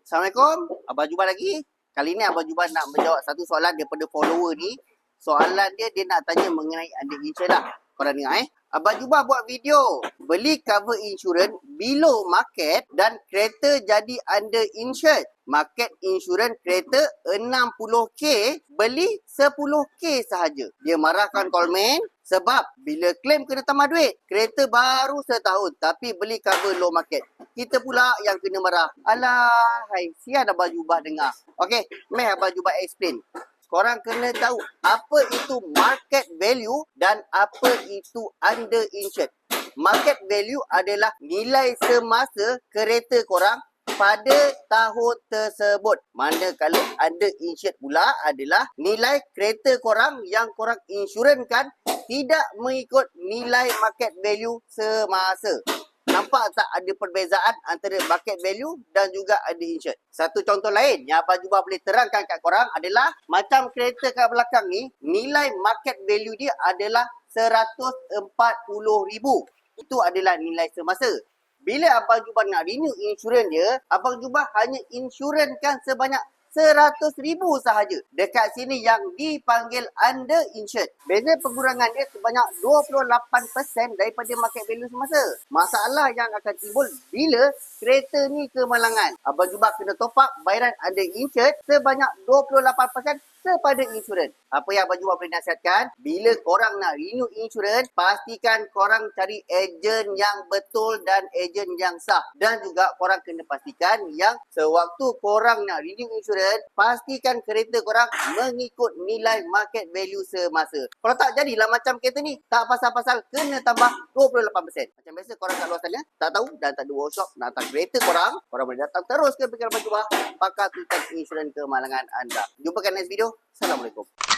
Assalamualaikum. Abang Jubah lagi. Kali ni Abang Jubah nak menjawab satu soalan daripada follower ni. Soalan dia nak tanya mengenai under insurance lah. Korang dengar Abang Jubah buat video. Beli cover insurance below market dan kereta jadi under insured. Market insurance kereta 60k, beli 10k sahaja. Dia marahkan callman sebab bila claim kena tambah duit. Kereta baru setahun tapi beli cover low market. Kita pula yang kena marah. Alah, hai, sian Abang Jubah dengar. Okey, meh Abang Jubah explain. Korang kena tahu apa itu market value dan apa itu under insured. Market value adalah nilai semasa kereta korang pada tahun tersebut. Manakala under insured pula adalah nilai kereta korang yang korang insurankan tidak mengikut nilai market value semasa. Nampak tak ada perbezaan antara market value dan juga under insured? Satu contoh lain yang Abang Jubah boleh terangkan kat korang adalah macam kereta kat belakang ni, nilai market value dia adalah 140,000. Itu adalah nilai semasa. Bila Abang Jubah nak renew insurans dia, Abang Jubah hanya insurankan sebanyak 100,000 sahaja. Dekat sini yang dipanggil under insured. Beza pengurangan dia sebanyak 28% daripada market value semasa. Masalah yang akan timbul bila kereta ni kemalangan. Abang Jubah kena top up bayaran under insured sebanyak 28% kepada insurans. Apa yang Abang Jubah boleh nasihatkan, bila korang nak renew insurans, pastikan korang cari ejen yang betul dan ejen yang sah. Dan juga korang kena pastikan yang sewaktu korang nak renew insurans, pastikan kereta korang mengikut nilai market value semasa. Kalau tak, jadilah macam kereta ni. Tak pasal-pasal kena tambah 28%. Macam biasa korang kat luar sana tak tahu dan tak ada workshop nak hantar kereta korang, korang boleh datang terus ke bengkel Abang Jubah, pakar tujuan insurans kemalangan anda. Jumpa kat next video. Assalamualaikum.